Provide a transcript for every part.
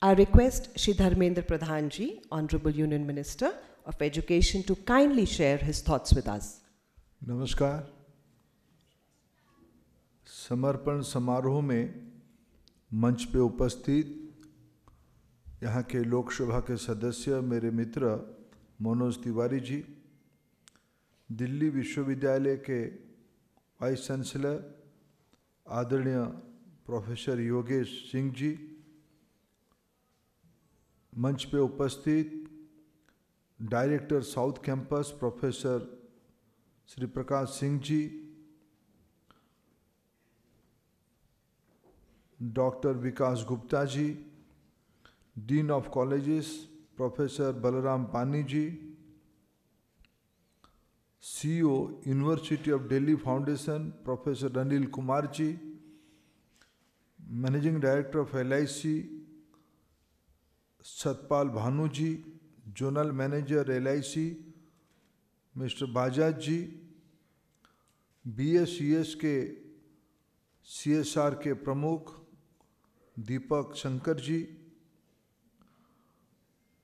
I request Shri Dharmendra Pradhan Ji, Honorable Union Minister of Education, to kindly share his thoughts with us. नमस्कार। समर्पण समारोह में मंच पे उपस्थित यहाँ के लोकसभा के सदस्य, मेरे मित्र मनोज तिवारी जी, दिल्ली विश्वविद्यालय के वाइस चांसलर आदरणीय प्रोफेसर योगेश सिंह जी, मंच पे उपस्थित director South Campus professor Shri Prakash Singh ji, doctor Vikas Gupta ji, dean of colleges professor Balram Pani ji, CEO University of Delhi Foundation professor Anil Kumar ji, managing director of LIC Satpal Bhanu ji, zonal manager LIC mister Bajaj ji, BSES के CSR के प्रमुख दीपक शंकर जी,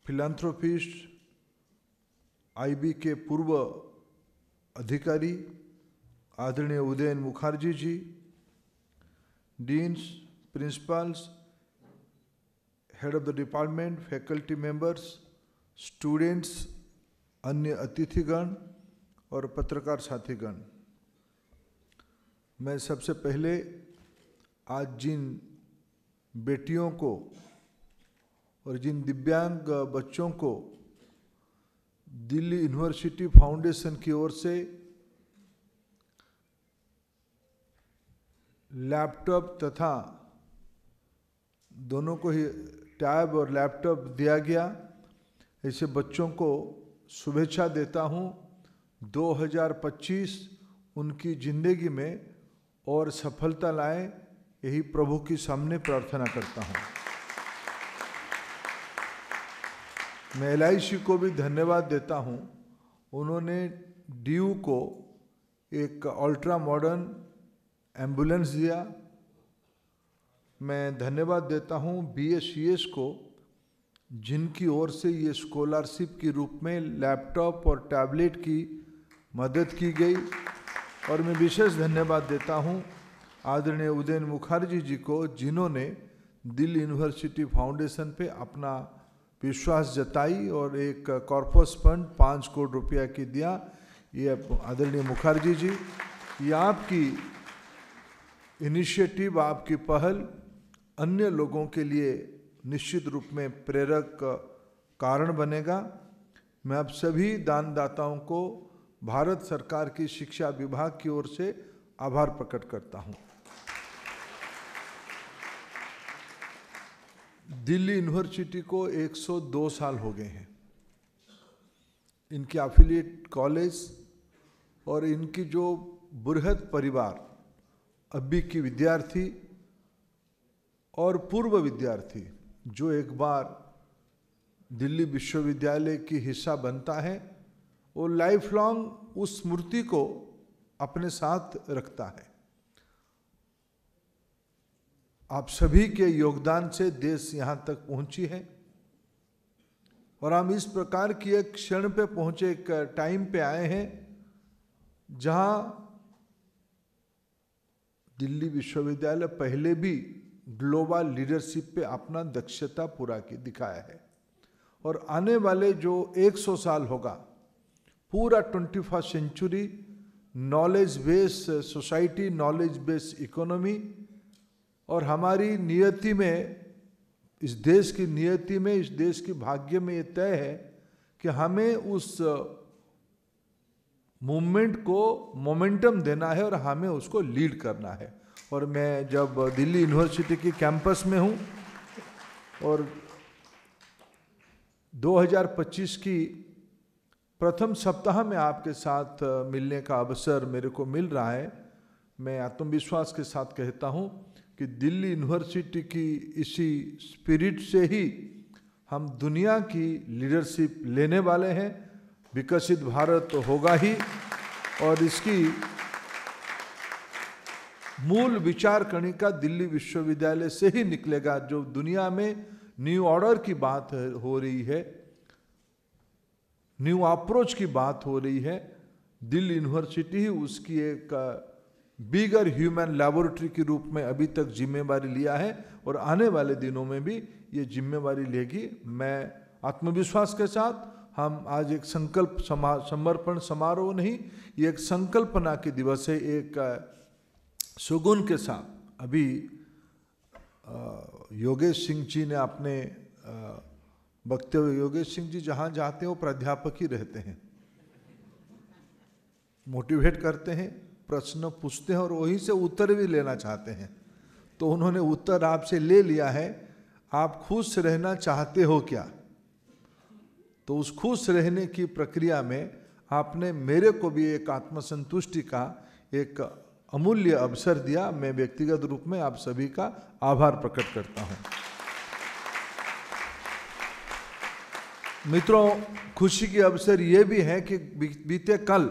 फिलैंथ्रोपिस्ट IB के पूर्व अधिकारी आदरणीय Udayan Mukherjee ji, deans, principals, head of the department, faculty members, students, अन्य अतिथिगण और पत्रकार साथीगण, मैं सबसे पहले आज जिन बेटियों को और जिन दिव्यांग बच्चों को दिल्ली यूनिवर्सिटी फाउंडेशन की ओर से लैपटॉप तथा दोनों को ही टैब और लैपटॉप दिया गया, ऐसे बच्चों को शुभेच्छा देता हूं। 2025 उनकी जिंदगी में और सफलता लाए, यही प्रभु के सामने प्रार्थना करता हूं। मैं LIC को भी धन्यवाद देता हूं, उन्होंने DU को एक अल्ट्रा मॉडर्न एम्बुलेंस दिया। मैं धन्यवाद देता हूं BSES को, जिनकी ओर से ये स्कॉलरशिप के रूप में लैपटॉप और टैबलेट की मदद की गई। और मैं विशेष धन्यवाद देता हूं आदरणीय उदयन मुखर्जी जी को, जिन्होंने दिल्ली यूनिवर्सिटी फाउंडेशन पे अपना विश्वास जताई और एक कॉर्पस फंड 5 करोड़ रुपया की दिया। ये आदरणीय मुखर्जी जी, ये आपकी इनिशिएटिव, आपकी पहल अन्य लोगों के लिए निश्चित रूप में प्रेरक कारण बनेगा। मैं आप सभी दानदाताओं को भारत सरकार की शिक्षा विभाग की ओर से आभार प्रकट करता हूं। दिल्ली यूनिवर्सिटी को 102 साल हो गए हैं। इनके एफिलिएट कॉलेज और इनकी जो बृहद परिवार, अभी की विद्यार्थी और पूर्व विद्यार्थी जो एक बार दिल्ली विश्वविद्यालय की हिस्सा बनता है, वो लाइफ लॉन्ग उस स्मृति को अपने साथ रखता है। आप सभी के योगदान से देश यहां तक पहुंची है और हम इस प्रकार की एक क्षण पे पहुंचे, एक टाइम पे आए हैं जहां दिल्ली विश्वविद्यालय पहले भी ग्लोबल लीडरशिप पे अपना दक्षता पूरा की दिखाया है। और आने वाले जो 100 साल होगा, पूरा 21st century knowledge based society, knowledge based economy, और हमारी नियति में, इस देश की नियति में, इस देश की भाग्य में ये तय है कि हमें उस मूवमेंट को मोमेंटम देना है और हमें उसको लीड करना है। और मैं जब दिल्ली यूनिवर्सिटी की कैंपस में हूँ और 2025 की प्रथम सप्ताह में आपके साथ मिलने का अवसर मेरे को मिल रहा है, मैं आत्मविश्वास के साथ कहता हूँ कि दिल्ली यूनिवर्सिटी की इसी स्पिरिट से ही हम दुनिया की लीडरशिप लेने वाले हैं। विकसित भारत तो होगा ही, और इसकी मूल विचार कणिका दिल्ली विश्वविद्यालय से ही निकलेगा, जो दुनिया में न्यू ऑर्डर की बात हो रही है, न्यू अप्रोच की बात हो रही है। दिल्ली यूनिवर्सिटी ही उसकी एक बिगर ह्यूमन लैबोरेटरी के रूप में अभी तक जिम्मेवारी लिया है और आने वाले दिनों में भी ये जिम्मेवारी लेगी। मैं आत्मविश्वास के साथ, हम आज एक संकल्प समर्पण समारोह नहीं, ये एक संकल्पना के दिवस है, एक सुगुन के साथ। अभी योगेश सिंह जी ने अपने बखते हुए, योगेश सिंह जी जहाँ जाते हैं वो प्राध्यापक ही रहते हैं, मोटिवेट करते हैं, प्रश्न पूछते हैं और वहीं से उत्तर भी लेना चाहते हैं। तो उन्होंने उत्तर आपसे ले लिया है, आप खुश रहना चाहते हो क्या? तो उस खुश रहने की प्रक्रिया में आपने मेरे को भी एक आत्मसंतुष्टि का एक अमूल्य अवसर दिया। मैं व्यक्तिगत रूप में आप सभी का आभार प्रकट करता हूं। मित्रों, खुशी की अवसर यह भी है कि बीते कल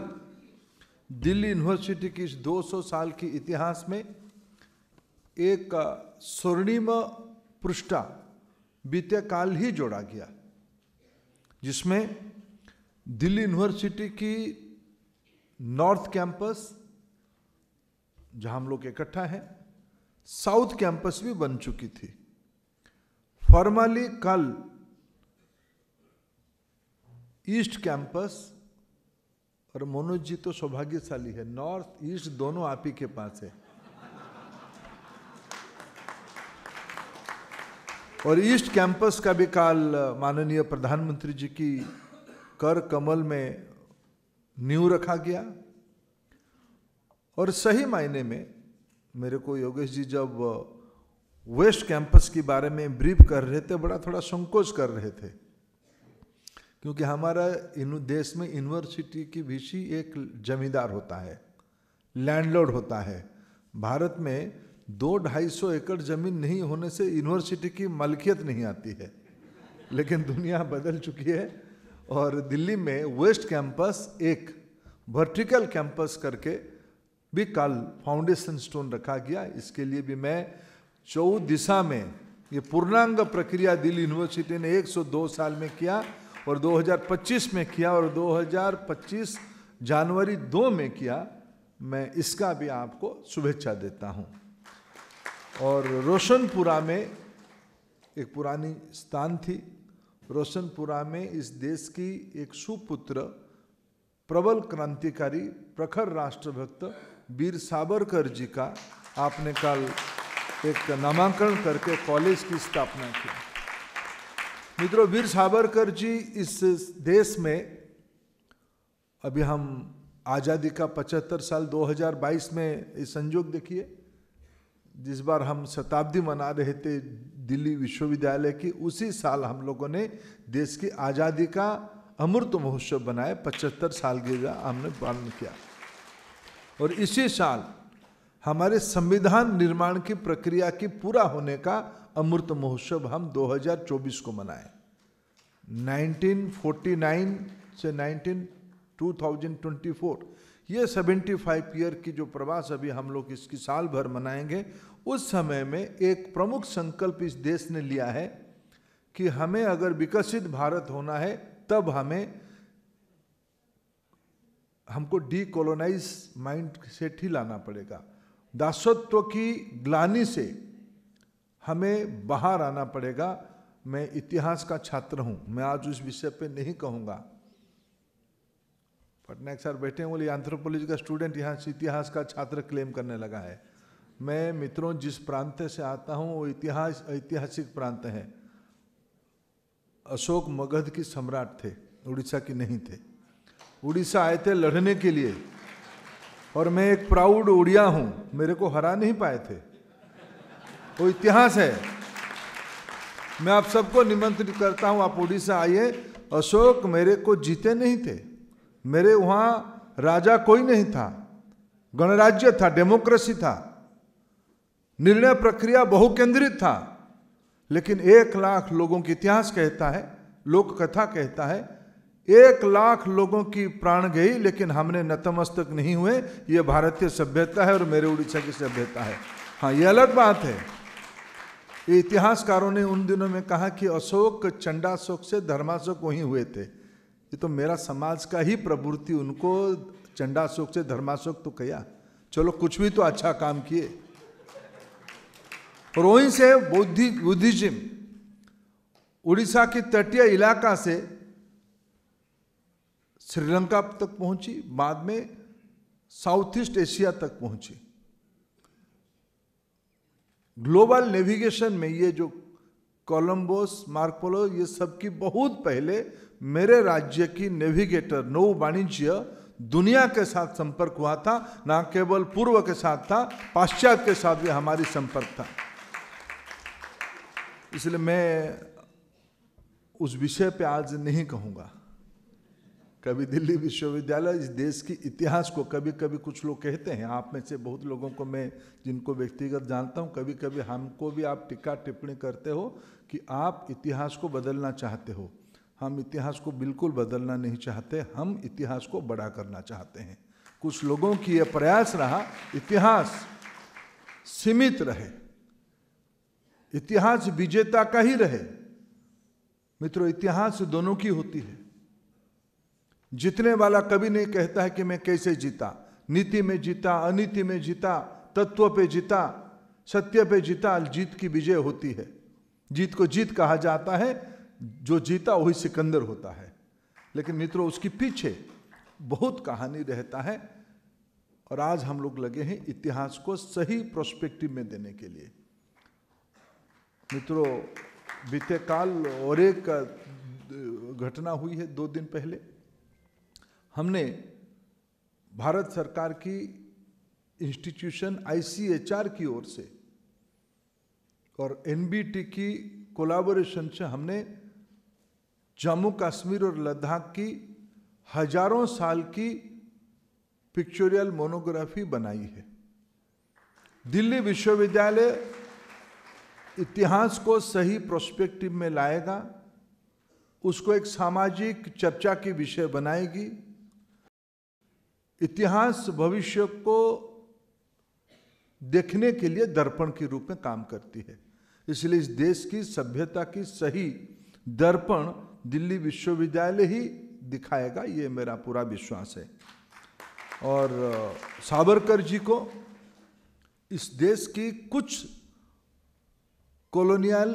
दिल्ली यूनिवर्सिटी की इस 200 साल की इतिहास में एक स्वर्णिम पृष्ठा बीते काल ही जोड़ा गया, जिसमें दिल्ली यूनिवर्सिटी की नॉर्थ कैंपस जहां हम लोग इकट्ठा हैं, साउथ कैंपस भी बन चुकी थी। फॉर्मली कल ईस्ट कैंपस, और मनोज जी तो सौभाग्यशाली है, नॉर्थ ईस्ट दोनों आप ही के पास है, और ईस्ट कैंपस का भी काल माननीय प्रधानमंत्री जी की कर कमल में नींव रखा गया। और सही मायने में मेरे को योगेश जी जब वेस्ट कैंपस के बारे में ब्रीफ कर रहे थे, बड़ा थोड़ा संकोच कर रहे थे, क्योंकि हमारा देश में यूनिवर्सिटी की वीसी एक जमींदार होता है, लैंडलॉर्ड होता है। भारत में 200-250 एकड़ जमीन नहीं होने से यूनिवर्सिटी की मलकियत नहीं आती है, लेकिन दुनिया बदल चुकी है। और दिल्ली में वेस्ट कैंपस एक वर्टिकल कैंपस करके भी कल फाउंडेशन स्टोन रखा गया। इसके लिए भी मैं 14 दिशा में ये पूर्णांग प्रक्रिया दिल्ली यूनिवर्सिटी ने 102 साल में किया और 2025 में किया और 2025 जनवरी 2 में किया। मैं इसका भी आपको शुभेच्छा देता हूं। और रोशनपुरा में एक पुरानी स्थान थी, रोशनपुरा में इस देश की एक सुपुत्र, प्रबल क्रांतिकारी, प्रखर राष्ट्रभक्त वीर सावरकर जी का आपने कल एक नामांकन करके कॉलेज की स्थापना की। मित्रों, वीर सावरकर जी इस देश में, अभी हम आज़ादी का 75 साल 2022 में इस संयोग देखिए, जिस बार हम शताब्दी मना रहे थे दिल्ली विश्वविद्यालय की, उसी साल हम लोगों ने देश की आज़ादी का अमृत महोत्सव बनाया, 75 साल की हमने पालन किया। और इसी साल हमारे संविधान निर्माण की प्रक्रिया की पूरा होने का अमृत महोत्सव हम 2024 को मनाए। 1949 से 2024 ये 75 ईयर की जो प्रवास अभी हम लोग इसकी साल भर मनाएंगे, उस समय में एक प्रमुख संकल्प इस देश ने लिया है कि हमें अगर विकसित भारत होना है तब हमको डीकोलोनाइज माइंड सेट ही लाना पड़ेगा। दासत्व की ग्लानि से हमें बाहर आना पड़ेगा। मैं इतिहास का छात्र हूं, मैं आज उस विषय पे नहीं कहूंगा। पटनायक सर बैठे हैं, बोले एंथ्रोपोलॉजी का स्टूडेंट यहाँ से इतिहास का छात्र क्लेम करने लगा है। मैं मित्रों जिस प्रांत से आता हूँ वो ऐतिहासिक प्रांत है। अशोक मगध की सम्राट थे, उड़ीसा की नहीं थे। उड़ीसा आए थे लड़ने के लिए और मैं एक प्राउड उड़िया हूँ, मेरे को हरा नहीं पाए थे। वो इतिहास है। मैं आप सबको निमंत्रित करता हूँ, आप उड़ीसा आइए। अशोक मेरे को जीते नहीं थे, मेरे वहाँ राजा कोई नहीं था, गणराज्य था, डेमोक्रेसी था, निर्णय प्रक्रिया बहुकेंद्रित था। लेकिन 1 लाख लोगों की इतिहास कहता है, लोक कथा कहता है, 1 लाख लोगों की प्राण गई लेकिन हमने नतमस्तक नहीं हुए। ये भारतीय सभ्यता है और मेरे उड़ीसा की सभ्यता है। हाँ, ये अलग बात है। ये इतिहासकारों ने उन दिनों में कहा कि अशोक चंडाशोक से धर्माशोक वहीं हुए थे। ये तो मेरा समाज का ही प्रवृत्ति, उनको चंडाशोक से धर्माशोक तो किया, चलो कुछ भी तो अच्छा काम किए। और वहीं से बुद्धिज्म उड़ीसा की तटीय इलाका से श्रीलंका तक पहुंची, बाद में साउथ ईस्ट एशिया तक पहुंची। ग्लोबल नेविगेशन में ये जो कोलंबस, मार्को, ये सब की बहुत पहले मेरे राज्य की नेविगेटर नौ वाणिज्य दुनिया के साथ संपर्क हुआ था, ना केवल पूर्व के साथ था, पाश्चात्य के साथ भी हमारी संपर्क था। इसलिए मैं उस विषय पे आज नहीं कहूँगा। कभी दिल्ली विश्वविद्यालय इस देश की इतिहास को, कभी कभी कुछ लोग कहते हैं, आप में से बहुत लोगों को मैं जिनको व्यक्तिगत जानता हूँ, कभी कभी हमको भी आप टीका टिप्पणी करते हो कि आप इतिहास को बदलना चाहते हो। हम इतिहास को बिल्कुल बदलना नहीं चाहते, हम इतिहास को बड़ा करना चाहते हैं। कुछ लोगों की यह प्रयास रहा इतिहास सीमित रहे, इतिहास विजेता का ही रहे। मित्रों, इतिहास दोनों की होती है। जीतने वाला कभी नहीं कहता है कि मैं कैसे जीता, नीति में जीता, अनीति में जीता, तत्व पे जीता, सत्य पे जीता। जीत की विजय होती है। जीत को जीत कहा जाता है, जो जीता वही सिकंदर होता है। लेकिन मित्रों, उसके पीछे बहुत कहानी रहता है। और आज हम लोग लगे हैं इतिहास को सही प्रोस्पेक्टिव में देने के लिए। मित्रों, बीते काल और एक घटना हुई है 2 दिन पहले। हमने भारत सरकार की इंस्टीट्यूशन ICHR की ओर से और NBT की कोलैबोरेशन से हमने जम्मू कश्मीर और लद्दाख की हजारों साल की पिक्चोरियल मोनोग्राफी बनाई है। दिल्ली विश्वविद्यालय इतिहास को सही प्रोस्पेक्टिव में लाएगा, उसको एक सामाजिक चर्चा की विषय बनाएगी। इतिहास भविष्य को देखने के लिए दर्पण के रूप में काम करती है। इसलिए इस देश की सभ्यता की सही दर्पण दिल्ली विश्वविद्यालय ही दिखाएगा, ये मेरा पूरा विश्वास है। और सावरकर जी को इस देश की कुछ कॉलोनियल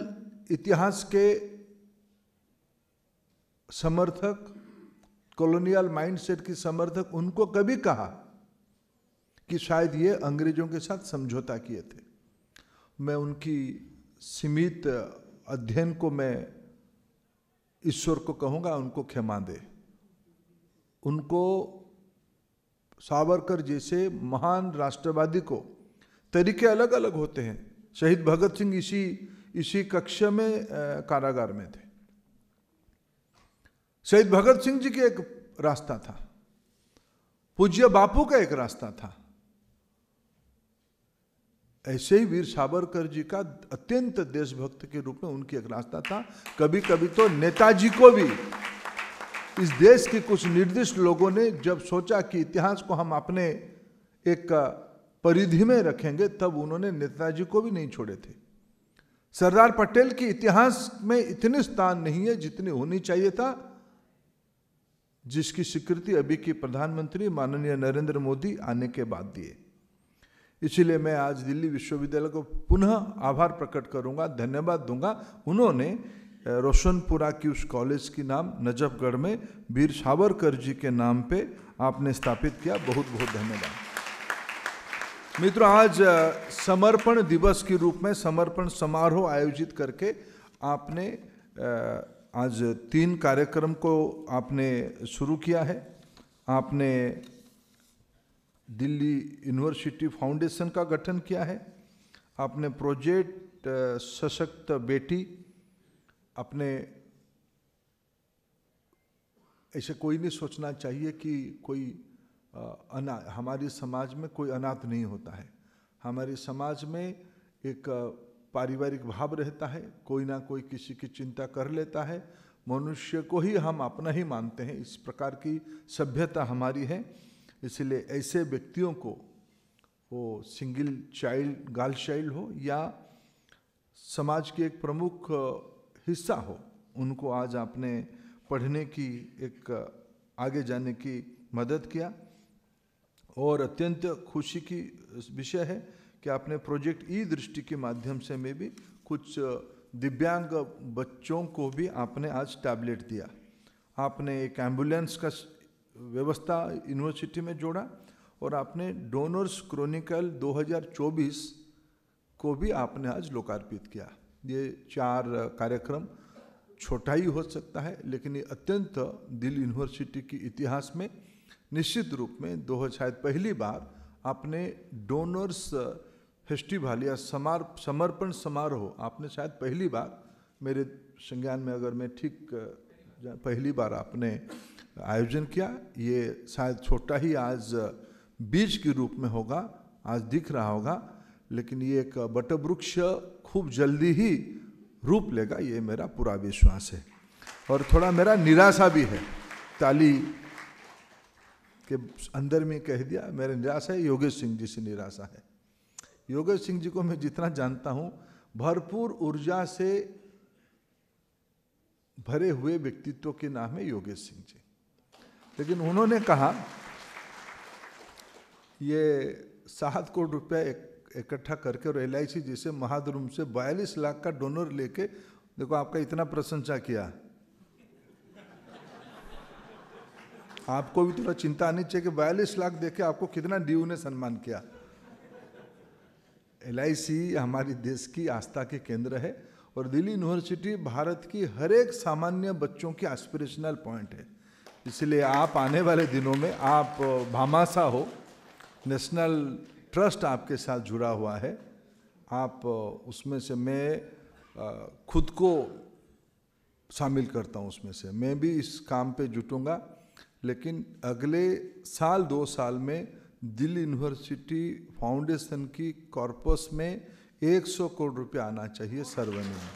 इतिहास के समर्थक, कॉलोनियल माइंडसेट की समर्थक, उनको कभी कहा कि शायद ये अंग्रेजों के साथ समझौता किए थे। मैं उनकी सीमित अध्ययन को मैं ईश्वर को कहूँगा, उनको क्षमा दे। उनको सावरकर जैसे महान राष्ट्रवादी को तरीके अलग अलग होते हैं। शहीद भगत सिंह इसी कक्ष में कारागार में थे। शहीद भगत सिंह जी का एक रास्ता था, पूज्य बापू का एक रास्ता था। ऐसे ही वीर सावरकर जी का अत्यंत देशभक्त के रूप में उनकी एक रास्ता था। कभी कभी तो नेताजी को भी इस देश के कुछ निर्दिष्ट लोगों ने जब सोचा कि इतिहास को हम अपने एक परिधि में रखेंगे, तब उन्होंने नेताजी को भी नहीं छोड़े थे। सरदार पटेल की इतिहास में इतनी स्थान नहीं है जितनी होनी चाहिए था, जिसकी स्वीकृति अभी की प्रधानमंत्री माननीय नरेंद्र मोदी आने के बाद दिए। इसीलिए मैं आज दिल्ली विश्वविद्यालय को पुनः आभार प्रकट करूंगा, धन्यवाद दूंगा। उन्होंने रोशनपुरा की उस कॉलेज की नाम नजफगढ़ में वीर सावरकर जी के नाम पे आपने स्थापित किया, बहुत बहुत धन्यवाद। मित्रों, आज समर्पण दिवस के रूप में समर्पण समारोह आयोजित करके आपने आज 3 कार्यक्रम को आपने शुरू किया है। आपने दिल्ली यूनिवर्सिटी फाउंडेशन का गठन किया है। आपने प्रोजेक्ट सशक्त बेटी, अपने ऐसे कोई नहीं सोचना चाहिए कि कोई हमारे समाज में कोई अनाथ नहीं होता है। हमारे समाज में एक पारिवारिक भाव रहता है, कोई ना कोई किसी की चिंता कर लेता है। मनुष्य को ही हम अपना ही मानते हैं, इस प्रकार की सभ्यता हमारी है। इसलिए ऐसे व्यक्तियों को, वो सिंगल चाइल्ड, गर्ल चाइल्ड हो या समाज की एक प्रमुख हिस्सा हो, उनको आज आपने पढ़ने की, एक आगे जाने की मदद किया। और अत्यंत खुशी की विषय है कि आपने प्रोजेक्ट ई दृष्टि के माध्यम से में भी कुछ दिव्यांग बच्चों को भी आपने आज टैबलेट दिया। आपने एक एम्बुलेंस का व्यवस्था यूनिवर्सिटी में जोड़ा और आपने डोनर्स क्रॉनिकल 2024 को भी आपने आज लोकार्पित किया। ये 4 कार्यक्रम छोटा ही हो सकता है, लेकिन ये अत्यंत दिल्ली यूनिवर्सिटी के इतिहास में निश्चित रूप में शायद पहली बार आपने डोनर्स फेस्टिवल या समर्पण समारोह आपने शायद पहली बार, मेरे संज्ञान में अगर मैं ठीक, पहली बार आपने आयोजन किया। ये शायद छोटा ही आज बीज के रूप में होगा, आज दिख रहा होगा, लेकिन ये एक वटवृक्ष खूब जल्दी ही रूप लेगा, ये मेरा पूरा विश्वास है। और थोड़ा मेरा निराशा भी है, ताली के अंदर में कह दिया, मेरा निराशा है योगेश सिंह जी से निराशा है। योगेश सिंह जी को मैं जितना जानता हूं, भरपूर ऊर्जा से भरे हुए व्यक्तित्व के नाम है योगेश सिंह जी, लेकिन उन्होंने कहा ये 7 करोड़ रुपया इकट्ठा करके और LIC जैसे महाद्रुम से 42 लाख का डोनर लेके, देखो आपका इतना प्रशंसा किया, आपको भी थोड़ा चिंता आनी चाहिए कि 42 लाख देके आपको कितना DU ने सम्मान किया। LIC हमारी देश की आस्था के केंद्र है और दिल्ली यूनिवर्सिटी भारत की हर एक सामान्य बच्चों की एस्पिरेशनल पॉइंट है। इसलिए आप आने वाले दिनों में आप भामाशाह हो, नेशनल ट्रस्ट आपके साथ जुड़ा हुआ है, आप उसमें से मैं खुद को शामिल करता हूँ, उसमें से मैं भी इस काम पे जुटूंगा। लेकिन अगले साल 2 साल में दिल्ली यूनिवर्सिटी फाउंडेशन की कॉर्पस में 100 करोड़ रुपया आना चाहिए सर्वनिम्न।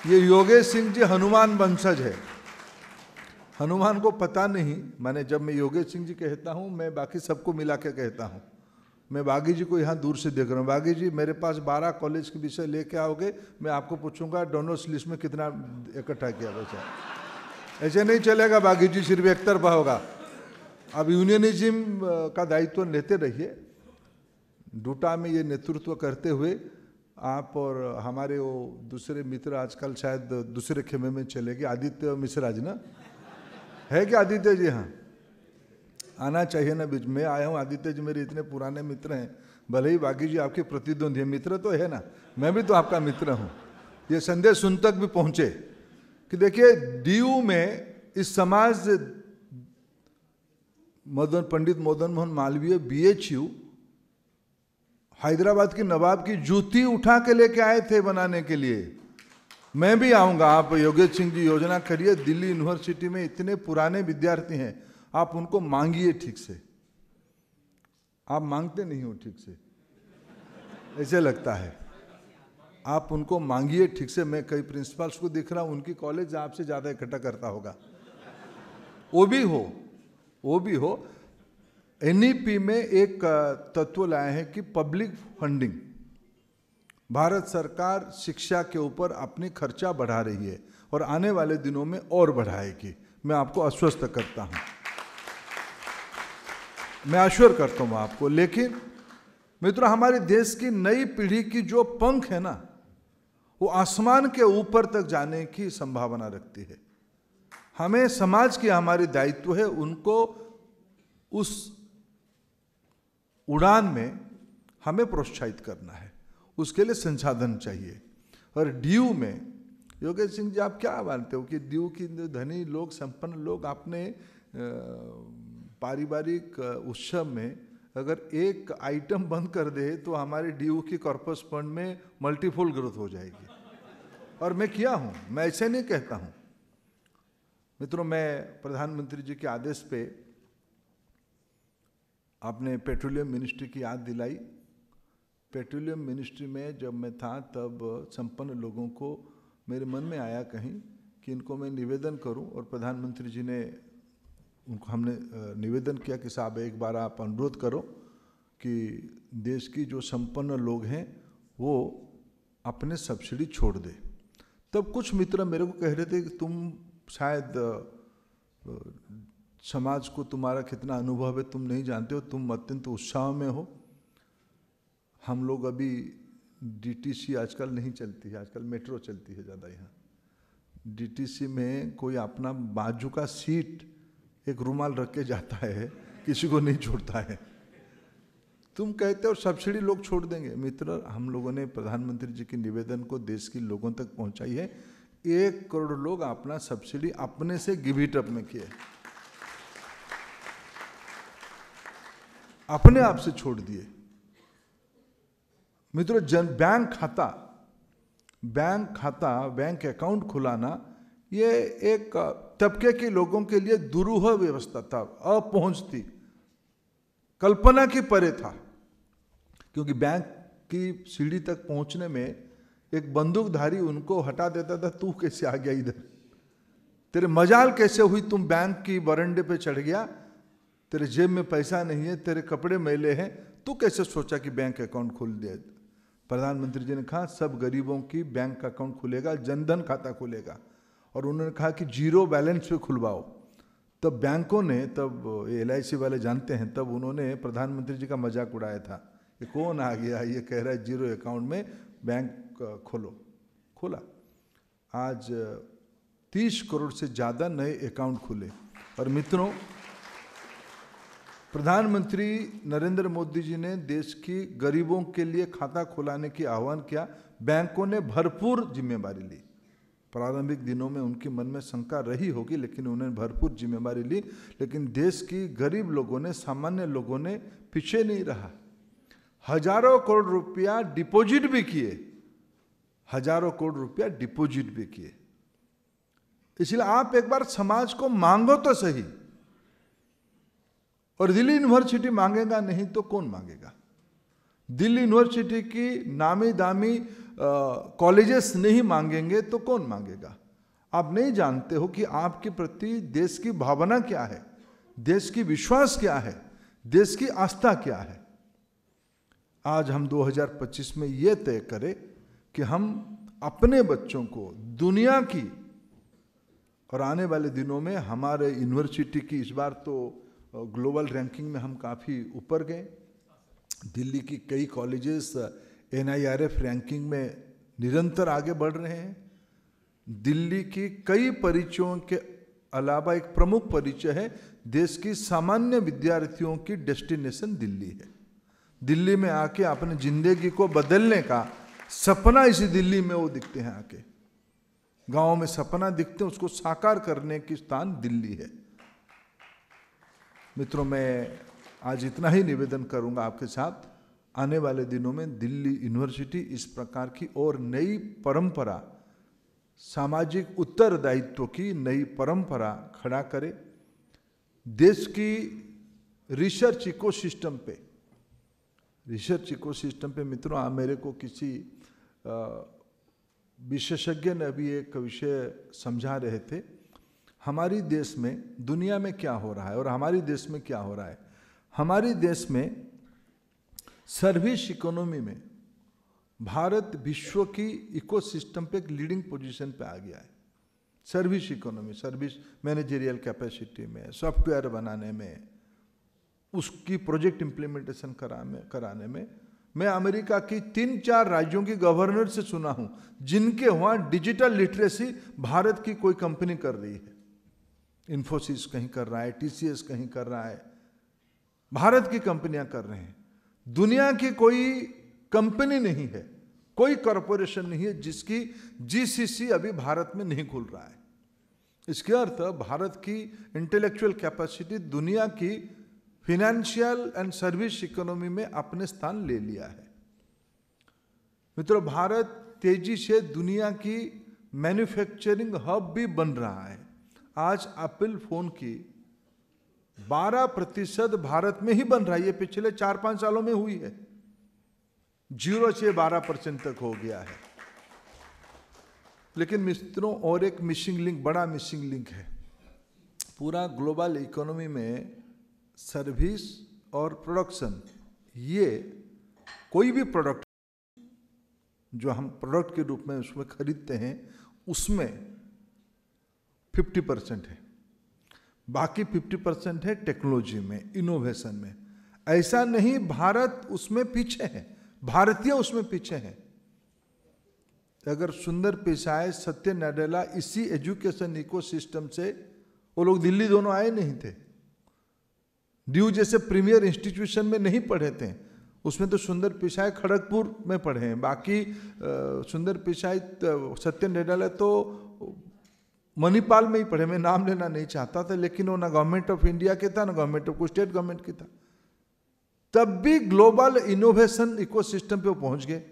ये योगेश सिंह जी हनुमान वंशज है, हनुमान को पता नहीं, मैंने जब मैं योगेश सिंह जी कहता हूँ मैं बाकी सबको मिला के कहता हूँ। मैं बागी जी को यहाँ दूर से देख रहा हूँ, बागी जी मेरे पास 12 कॉलेज के विषय लेके आओगे, मैं आपको पूछूंगा डोनर्स लिस्ट में कितना इकट्ठा किया पैसा। ऐसे नहीं चलेगा बागी जी, सिर्फ एक तरफा होगा। अब यूनियनिज्म का दायित्व लेते रहिए, डूटा में ये नेतृत्व करते हुए आप और हमारे वो दूसरे मित्र आजकल शायद दूसरे खेमे में चले गए, आदित्य मिश्रा जी ना, है क्या आदित्य जी? हाँ, आना चाहिए ना बीच में। आया हूँ, आदित्य जी मेरे इतने पुराने मित्र हैं, भले ही बागी जी आपके प्रतिद्वंदी है, मित्र तो है ना, मैं भी तो आपका मित्र हूँ। ये संदेश सुन तक भी पहुँचे कि देखिए DU में इस समाज पंडित मदन मोहन मालवीय BHU हैदराबाद के नवाब की जूती उठा के लेके आए थे बनाने के लिए। मैं भी आऊंगा, आप योगेश सिंह जी योजना करिए। दिल्ली यूनिवर्सिटी में इतने पुराने विद्यार्थी हैं, आप उनको मांगिए ठीक से। आप मांगते नहीं हो ठीक से, ऐसे लगता है, आप उनको मांगिए ठीक से। मैं कई प्रिंसिपल्स को दिख रहा हूं, उनकी कॉलेज आपसे ज्यादा इकट्ठा करता होगा। वो भी हो। NEP में एक तत्व लाए हैं कि पब्लिक फंडिंग, भारत सरकार शिक्षा के ऊपर अपनी खर्चा बढ़ा रही है और आने वाले दिनों में और बढ़ाएगी। मैं आपको आश्वस्त करता हूं, मैं आश्वस्त करता हूं आपको। लेकिन मित्रों, हमारे देश की नई पीढ़ी की जो पंख है ना, वो आसमान के ऊपर तक जाने की संभावना रखती है। हमें समाज की हमारी दायित्व है उनको उस उड़ान में हमें प्रोत्साहित करना है, उसके लिए संसाधन चाहिए। और DU में योगेश सिंह जी आप क्या मानते हो कि DU की धनी लोग, संपन्न लोग अपने पारिवारिक उत्सव में अगर एक आइटम बंद कर दे तो हमारे DU की कॉर्पस फंड में मल्टीफोल ग्रोथ हो जाएगी। और मैं किया हूं, मैं ऐसे नहीं कहता हूं मित्रों। मैं प्रधानमंत्री जी के आदेश पे आपने पेट्रोलियम मिनिस्ट्री की याद दिलाई। पेट्रोलियम मिनिस्ट्री में जब मैं था तब संपन्न लोगों को मेरे मन में आया कहीं कि इनको मैं निवेदन करूं, और प्रधानमंत्री जी ने उनको हमने निवेदन किया कि साहब एक बार आप अनुरोध करो कि देश की जो संपन्न लोग हैं वो अपने सब्सिडी छोड़ दे। तब कुछ मित्र मेरे को कह रहे थे कि तुम शायद समाज को तुम्हारा कितना अनुभव है तुम नहीं जानते हो, तुम अत्यंत उत्साह में हो। हम लोग अभी डीटीसी आजकल नहीं चलती है, आजकल मेट्रो चलती है ज़्यादा। यहाँ डीटीसी में कोई अपना बाजू का सीट एक रुमाल रख के जाता है, किसी को नहीं छोड़ता है। तुम कहते हो सब्सिडी लोग छोड़ देंगे। मित्र, हम लोगों ने प्रधानमंत्री जी के निवेदन को देश के लोगों तक पहुंचाई है। 1 करोड़ लोग अपना सब्सिडी अपने से गिव इट अप में किए, अपने आप से छोड़ दिए। मित्रों, बैंक अकाउंट खुलाना ये एक तबके के लोगों के लिए दुरूह व्यवस्था था, अपहुंच थी, कल्पना की परे था। क्योंकि बैंक की सीढ़ी तक पहुंचने में एक बंदूकधारी उनको हटा देता था, तू कैसे आ गया इधर, तेरे मजाल कैसे हुई, तुम बैंक की बरंडे पे चढ़ गया, तेरे जेब में पैसा नहीं है, तेरे कपड़े मैले हैं, तू कैसे सोचा कि बैंक अकाउंट खोल दिया। प्रधानमंत्री जी ने कहा सब गरीबों की बैंक अकाउंट खुलेगा, जनधन खाता खुलेगा, और उन्होंने कहा कि 0 बैलेंस पे खुलवाओ। तब बैंकों ने, तब LIC वाले जानते हैं, तब उन्होंने प्रधानमंत्री जी का मजाक उड़ाया था, ये कौन आ गया, ये कह रहा है 0 अकाउंट में बैंक खोलो। खोला। आज 30 करोड़ से ज़्यादा नए अकाउंट खुले। और मित्रों, प्रधानमंत्री नरेंद्र मोदी जी ने देश की गरीबों के लिए खाता खुलाने की आह्वान किया। बैंकों ने भरपूर जिम्मेवारी ली। प्रारंभिक दिनों में उनके मन में शंका रही होगी, लेकिन उन्होंने भरपूर जिम्मेवारी ली। लेकिन देश की गरीब लोगों ने, सामान्य लोगों ने पीछे नहीं रहा। हजारों करोड़ रुपया डिपॉजिट भी किए, हजारों करोड़ रुपया डिपॉजिट भी किए। इसलिए आप एक बार समाज को मांगो तो सही। और दिल्ली यूनिवर्सिटी मांगेगा नहीं तो कौन मांगेगा। दिल्ली यूनिवर्सिटी की नामी दामी कॉलेजेस नहीं मांगेंगे तो कौन मांगेगा। आप नहीं जानते हो कि आपके प्रति देश की भावना क्या है, देश की विश्वास क्या है, देश की आस्था क्या है। आज हम 2025 में ये तय करें कि हम अपने बच्चों को दुनिया की, और आने वाले दिनों में हमारे यूनिवर्सिटी की इस बार तो ग्लोबल रैंकिंग में हम काफ़ी ऊपर गए। दिल्ली की कई कॉलेजेस NIRF रैंकिंग में निरंतर आगे बढ़ रहे हैं। दिल्ली की कई परिचयों के अलावा एक प्रमुख परिचय है, देश की सामान्य विद्यार्थियों की डेस्टिनेशन दिल्ली है। दिल्ली में आके अपनी जिंदगी को बदलने का सपना इसी दिल्ली में वो दिखते हैं। आके गाँव में सपना दिखते हैं, उसको साकार करने की स्थान दिल्ली है। मित्रों, मैं आज इतना ही निवेदन करूंगा आपके साथ। आने वाले दिनों में दिल्ली यूनिवर्सिटी इस प्रकार की और नई परंपरा, सामाजिक उत्तरदायित्व की नई परंपरा खड़ा करे। देश की रिसर्च इकोसिस्टम पे मित्रों, आप मेरे को किसी विशेषज्ञ ने अभी एक विषय समझा रहे थे। हमारी देश में, दुनिया में क्या हो रहा है और हमारी देश में क्या हो रहा है। हमारी देश में सर्विस इकोनॉमी में भारत विश्व की इकोसिस्टम पे एक लीडिंग पोजीशन पे आ गया है। Service economy, service managerial capacity में, सॉफ्टवेयर बनाने में, उसकी प्रोजेक्ट इम्प्लीमेंटेशन कराने में। मैं अमेरिका की 3-4 राज्यों की गवर्नर से सुना हूं जिनके वहां डिजिटल लिटरेसी भारत की कोई कंपनी कर रही है। इन्फोसिस कहीं कर रहा है, TCS कहीं कर रहा है, भारत की कंपनियां कर रहे हैं। दुनिया की कोई कंपनी नहीं है, कोई कॉरपोरेशन नहीं है जिसकी GCC अभी भारत में नहीं खुल रहा है। इसके अर्थ भारत की इंटेलेक्चुअल कैपेसिटी दुनिया की फिनेंशियल एंड सर्विस इकोनॉमी में अपने स्थान ले लिया है। मित्रों, भारत तेजी से दुनिया की मैन्युफैक्चरिंग हब भी बन रहा है। आज एप्पल फोन की 12% भारत में ही बन रहा है। ये पिछले 4-5 सालों में हुई है, 0 से 12% तक हो गया है। लेकिन मित्रों, और एक मिसिंग लिंक, बड़ा मिसिंग लिंक है। पूरा ग्लोबल इकोनॉमी में सर्विस और प्रोडक्शन, ये कोई भी प्रोडक्ट, जो हम प्रोडक्ट के रूप में उसमें खरीदते हैं उसमें 50% है, बाकी 50% है टेक्नोलॉजी में, इनोवेशन में। ऐसा नहीं भारत उसमें पीछे है, भारतीय उसमें पीछे है। अगर सुंदर पिचाई, सत्य नाडेला इसी एजुकेशन इकोसिस्टम से, वो लोग दिल्ली दोनों आए नहीं थे, ड्यू जैसे प्रीमियर इंस्टीट्यूशन में नहीं पढ़े थे, उसमें तो सुंदर पिचाई खड़गपुर में पढ़े हैं, बाकी सुंदर पिचाई सत्य नाडेला तो मणिपाल में ही पढ़े। मैं नाम लेना नहीं चाहता था, लेकिन वो ना गवर्नमेंट ऑफ इंडिया के था ना गवर्नमेंट ऑफ स्टेट गवर्नमेंट की था, तब भी ग्लोबल इनोवेशन इकोसिस्टम पे वो पहुंच गए।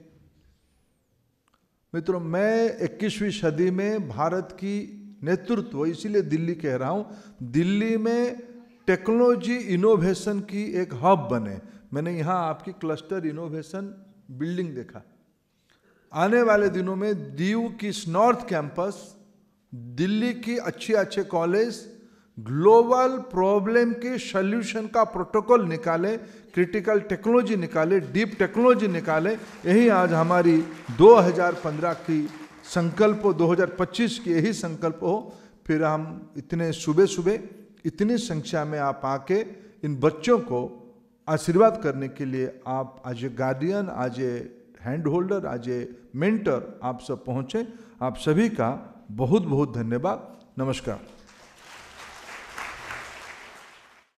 मित्रों, मैं 21वीं सदी में भारत की नेतृत्व, इसीलिए दिल्ली कह रहा हूं, दिल्ली में टेक्नोलॉजी इनोवेशन की एक हब बने। मैंने यहाँ आपकी क्लस्टर इनोवेशन बिल्डिंग देखा। आने वाले दिनों में दीव की नॉर्थ कैंपस, दिल्ली की अच्छे कॉलेज ग्लोबल प्रॉब्लम के सॉल्यूशन का प्रोटोकॉल निकाले, क्रिटिकल टेक्नोलॉजी निकाले, डीप टेक्नोलॉजी निकाले। यही आज हमारी 2015 की संकल्प हो, 2025 की यही संकल्प हो। फिर हम इतने सुबह इतनी संख्या में आप आके इन बच्चों को आशीर्वाद करने के लिए आप आज ए गार्डियन, आज ए हैंड होल्डर, आज ए मेंटर आप सब पहुँचे। आप सभी का बहुत बहुत धन्यवाद। नमस्कार।